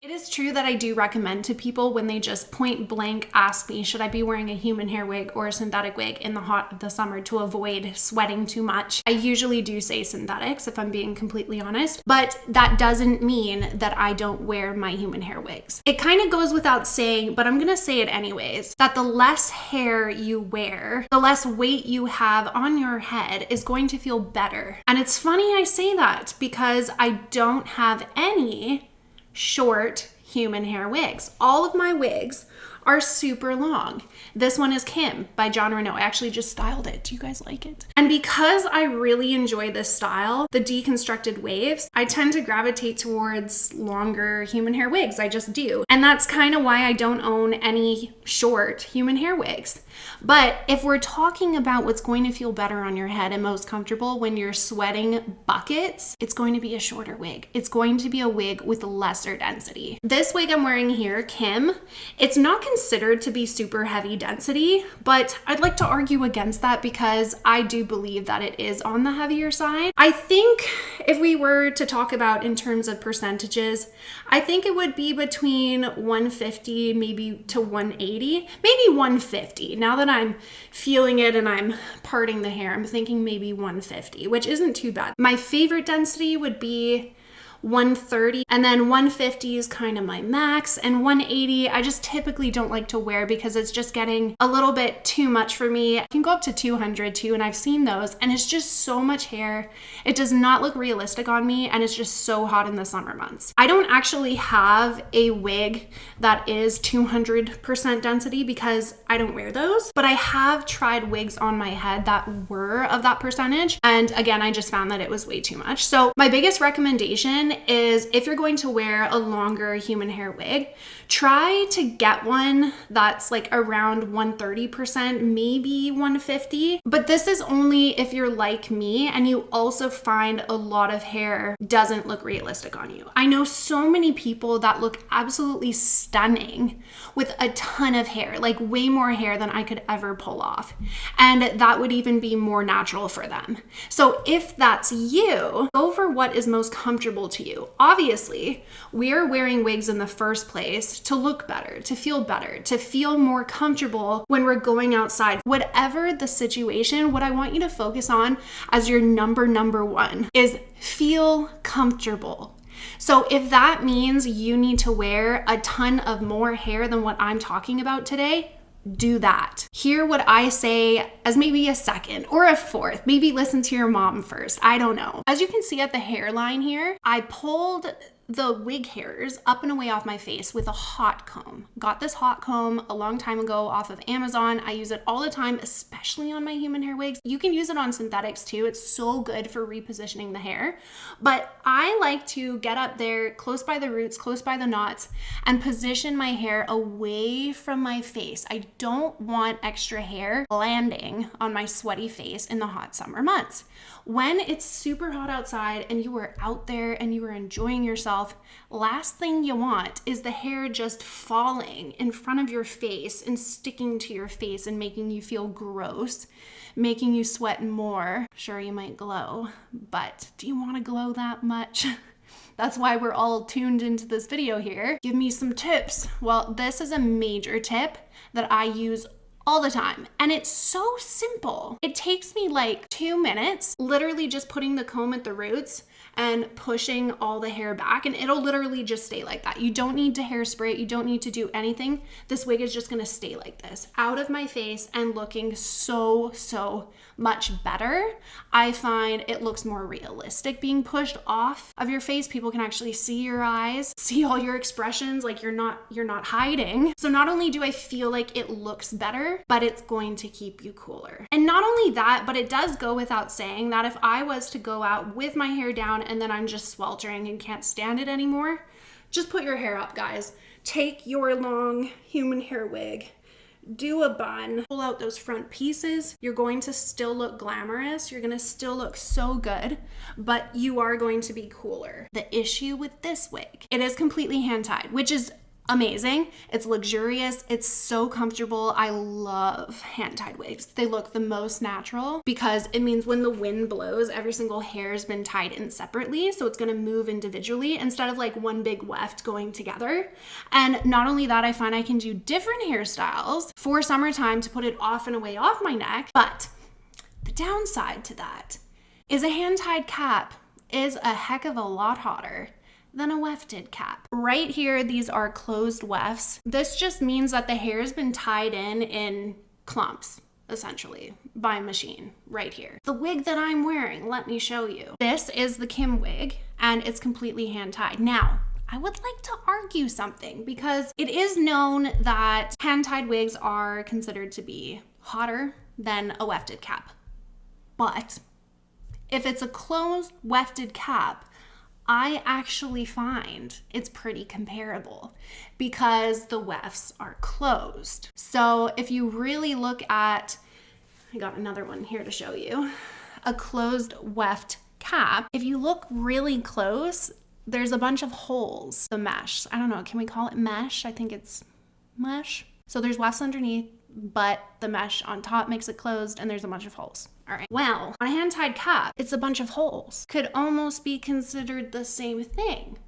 It is true that I do recommend to people when they just point blank ask me, should I be wearing a human hair wig or a synthetic wig in the hot of the summer to avoid sweating too much? I usually do say synthetics if I'm being completely honest, but that doesn't mean that I don't wear my human hair wigs. It kind of goes without saying, but I'm gonna say it anyways, that the less hair you wear, the less weight you have on your head is going to feel better. And it's funny I say that because I don't have any short human hair wigs. All of my wigs are super long. This one is Kim by John Renault. I actually just styled it. Do you guys like it? And because I really enjoy this style, the deconstructed waves, I tend to gravitate towards longer human hair wigs. I just do. And that's kind of why I don't own any short human hair wigs. But if we're talking about what's going to feel better on your head and most comfortable when you're sweating buckets, it's going to be a shorter wig. It's going to be a wig with lesser density. This wig I'm wearing here, Kim, it's not considered to be super heavy density, but I'd like to argue against that because I do believe that it is on the heavier side. I think if we were to talk about in terms of percentages, I think it would be between 150 maybe to 180, maybe 150. Now that I'm feeling it and I'm parting the hair, I'm thinking maybe 150, which isn't too bad. My favorite density would be 130, and then 150 is kind of my max, and 180 I just typically don't like to wear because it's just getting a little bit too much for me. I can go up to 200 too, and I've seen those, and it's just so much hair. It does not look realistic on me, and it's just so hot in the summer months. I don't actually have a wig that is 200% density because I don't wear those, but I have tried wigs on my head that were of that percentage, and again, I just found that it was way too much. So my biggest recommendation is if you're going to wear a longer human hair wig, try to get one that's like around 130%, maybe 150. But this is only if you're like me and you also find a lot of hair doesn't look realistic on you. I know so many people that look absolutely stunning with a ton of hair, like way more hair than I could ever pull off. And that would even be more natural for them. So if that's you, go for what is most comfortable to you. Obviously, we're wearing wigs in the first place to look better, to feel more comfortable when we're going outside. Whatever the situation, what I want you to focus on as your number one is feel comfortable. So if that means you need to wear a ton of more hair than what I'm talking about today, do that. Hear what I say as maybe a second or a fourth. Maybe listen to your mom first. I don't know. As you can see at the hairline here, I pulled the wig hairs up and away off my face with a hot comb. Got this hot comb a long time ago off of Amazon. I use it all the time, especially on my human hair wigs. You can use it on synthetics too. It's so good for repositioning the hair. But I like to get up there close by the roots, close by the knots, and position my hair away from my face. I don't want extra hair landing on my sweaty face in the hot summer months. When it's super hot outside and you are out there and you are enjoying yourself, last thing you want is the hair just falling in front of your face and sticking to your face and making you feel gross, making you sweat more. Sure, you might glow, but do you want to glow that much? That's why we're all tuned into this video here. Give me some tips. Well, this is a major tip that I use all the time. And it's so simple. It takes me like 2 minutes, literally just putting the comb at the roots and pushing all the hair back, and it'll literally just stay like that. You don't need to hairspray it. You don't need to do anything. This wig is just gonna stay like this, out of my face and looking so much better. I find it looks more realistic being pushed off of your face. People can actually see your eyes, see all your expressions, like you're not hiding. So not only do I feel like it looks better, but it's going to keep you cooler. And not only that, but it does go without saying that if I was to go out with my hair down and then I'm just sweltering and can't stand it anymore, just put your hair up, guys. Take your long human hair wig, do a bun, pull out those front pieces. You're going to still look glamorous. You're going to still look so good, but you are going to be cooler. The issue with this wig, it is completely hand tied, which is amazing. It's luxurious. It's so comfortable. I love hand-tied wigs. They look the most natural because it means when the wind blows, every single hair has been tied in separately. So it's going to move individually instead of like one big weft going together. And not only that, I find I can do different hairstyles for summertime to put it off and away off my neck. But the downside to that is a hand-tied cap is a heck of a lot hotter than a wefted cap. Right here, these are closed wefts. This just means that the hair has been tied in clumps, essentially, by a machine right here. The wig that I'm wearing, let me show you. This is the Kim wig, and it's completely hand-tied. Now, I would like to argue something because it is known that hand-tied wigs are considered to be hotter than a wefted cap. But if it's a closed wefted cap, I actually find it's pretty comparable because the wefts are closed. So if you really look at, I got another one here to show you, a closed weft cap, if you look really close, there's a bunch of holes, the mesh. I don't know, can we call it mesh? I think it's mesh. So there's wefts underneath, but the mesh on top makes it closed and there's a bunch of holes. All right. Well, on a hand-tied cap, it's a bunch of holes. Could almost be considered the same thing,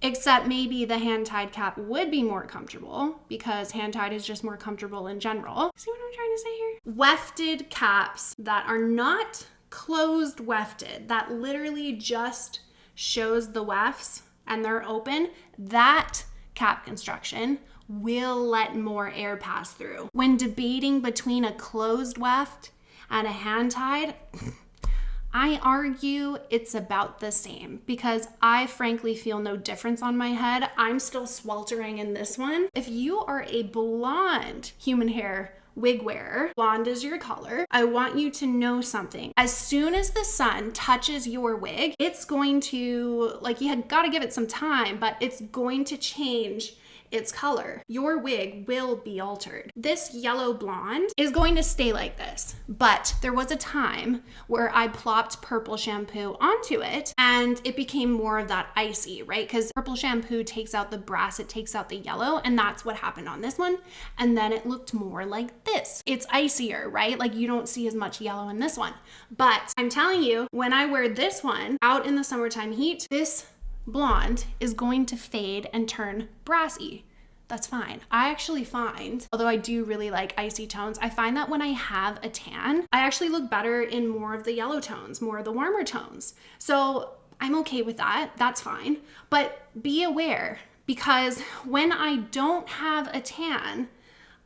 except maybe the hand-tied cap would be more comfortable because hand-tied is just more comfortable in general. See what I'm trying to say here? Wefted caps that are not closed wefted, that literally just shows the wefts and they're open, that cap construction will let more air pass through. When debating between a closed weft and a hand-tied, I argue it's about the same because I frankly feel no difference on my head. I'm still sweltering in this one. If you are a blonde human hair wig wearer, blonde is your color, I want you to know something. As soon as the sun touches your wig, it's going to, like, you got to give it some time, but it's going to change its color. Your wig will be altered. This yellow blonde is going to stay like this, but there was a time where I plopped purple shampoo onto it and it became more of that icy, right? Because purple shampoo takes out the brass, it takes out the yellow, and that's what happened on this one. And then it looked more like this. It's icier, right? Like you don't see as much yellow in this one. But I'm telling you, when I wear this one out in the summertime heat, this blonde is going to fade and turn brassy. That's fine. I actually find, although I do really like icy tones, I find that when I have a tan, I actually look better in more of the yellow tones, more of the warmer tones. So I'm okay with that. That's fine. But be aware, because when I don't have a tan,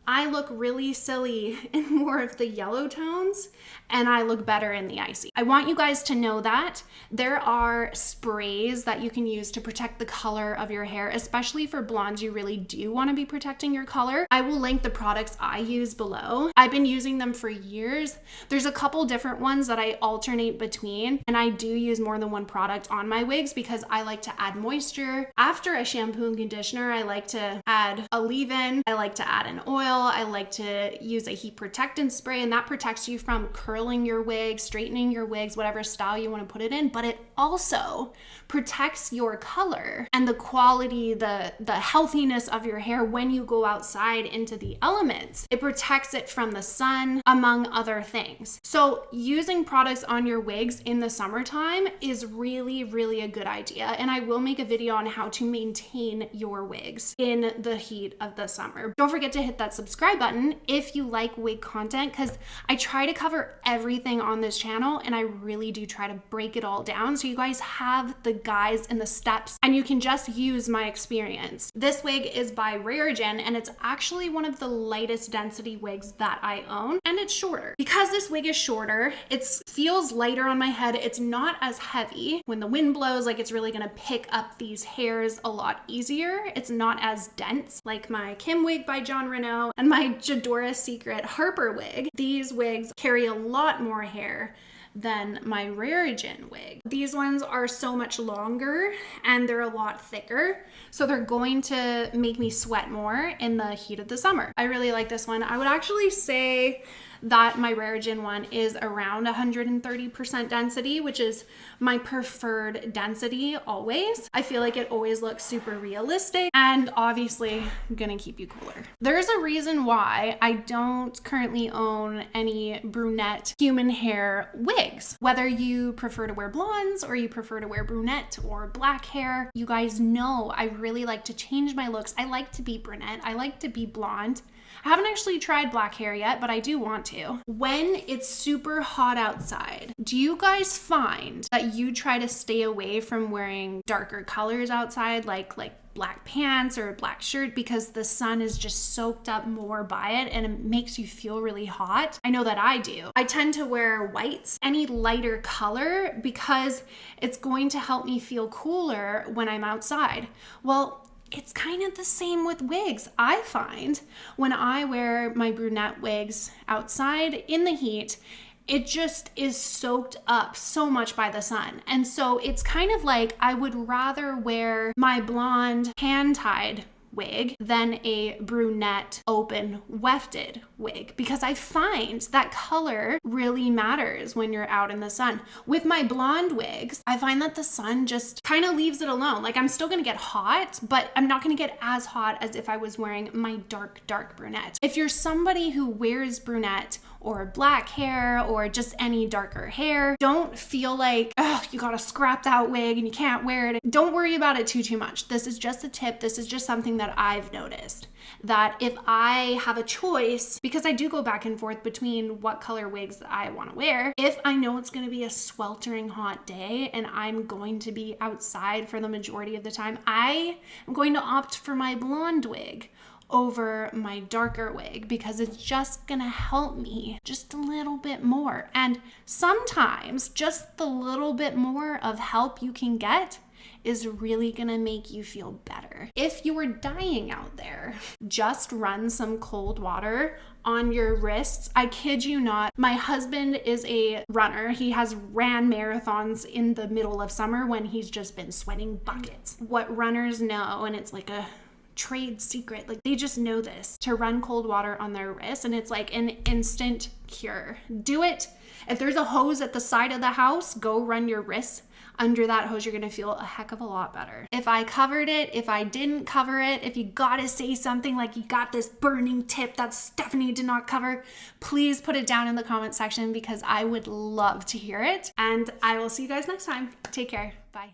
I look really silly in more of the yellow tones and I look better in the icy. I want you guys to know that there are sprays that you can use to protect the color of your hair, especially for blondes. You really do want to be protecting your color. I will link the products I use below. I've been using them for years. There's a couple different ones that I alternate between, and I do use more than one product on my wigs because I like to add moisture. After a shampoo and conditioner, I like to add a leave-in. I like to add an oil. I like to use a heat protectant spray, and that protects you from curling your wig, straightening your wigs, whatever style you want to put it in, but it also protects your color and the quality, the healthiness of your hair when you go outside into the elements. It protects it from the sun, among other things. So using products on your wigs in the summertime is really, really a good idea. And I will make a video on how to maintain your wigs in the heat of the summer. Don't forget to hit that subscribe button if you like wig content, because I try to cover everything on this channel and I really do try to break it all down so you guys have the guides and the steps and you can just use my experience. This wig is by Raregen and it's actually one of the lightest density wigs that I own, and it's shorter. Because this wig is shorter, it feels lighter on my head. It's not as heavy. When the wind blows, like, it's really gonna pick up these hairs a lot easier. It's not as dense like my Kim wig by John Renault and my Jadora Secret Harper wig. These wigs carry a lot more hair than my Raregen wig. These ones are so much longer and they're a lot thicker, so they're going to make me sweat more in the heat of the summer. I really like this one. I would actually say that my Rarigen one is around 130% density, which is my preferred density always. I feel like it always looks super realistic and obviously gonna keep you cooler. There's a reason why I don't currently own any brunette human hair wigs. Whether you prefer to wear blondes or you prefer to wear brunette or black hair, you guys know I really like to change my looks. I like to be brunette. I like to be blonde. I haven't actually tried black hair yet, but I do want to. When it's super hot outside, do you guys find that you try to stay away from wearing darker colors outside, like black pants or a black shirt, because the sun is just soaked up more by it and it makes you feel really hot? I know that I do. I tend to wear whites, any lighter color, because it's going to help me feel cooler when I'm outside. Well, it's kind of the same with wigs. I find when I wear my brunette wigs outside in the heat, it just is soaked up so much by the sun. And so it's kind of like I would rather wear my blonde hand-tied wig than a brunette open wefted wig, because I find that color really matters when you're out in the sun. With my blonde wigs, I find that the sun just kind of leaves it alone. Like, I'm still gonna get hot, but I'm not gonna get as hot as if I was wearing my dark brunette. If you're somebody who wears brunette or black hair or just any darker hair, don't feel like, oh, you gotta scrap that wig and you can't wear it. Don't worry about it too much. This is just a tip. This is just something that I've noticed, that if I have a choice, because I do go back and forth between what color wigs that I want to wear, if I know it's going to be a sweltering hot day and I'm going to be outside for the majority of the time, I am going to opt for my blonde wig over my darker wig, because it's just gonna help me just a little bit more. And sometimes just the little bit more of help you can get is really gonna make you feel better. If you are dying out there, just run some cold water on your wrists. I kid you not. My husband is a runner. He has ran marathons in the middle of summer when he's just been sweating buckets. What runners know, and it's like a trade secret, like they just know this, to run cold water on their wrists, and it's like an instant cure. Do it. If there's a hose at the side of the house, go run your wrists under that hose. You're gonna feel a heck of a lot better. If I covered it, if I didn't cover it, if you gotta say something like you got this burning tip that Stephanie did not cover, please put it down in the comment section, because I would love to hear it. And I will see you guys next time. Take care. Bye.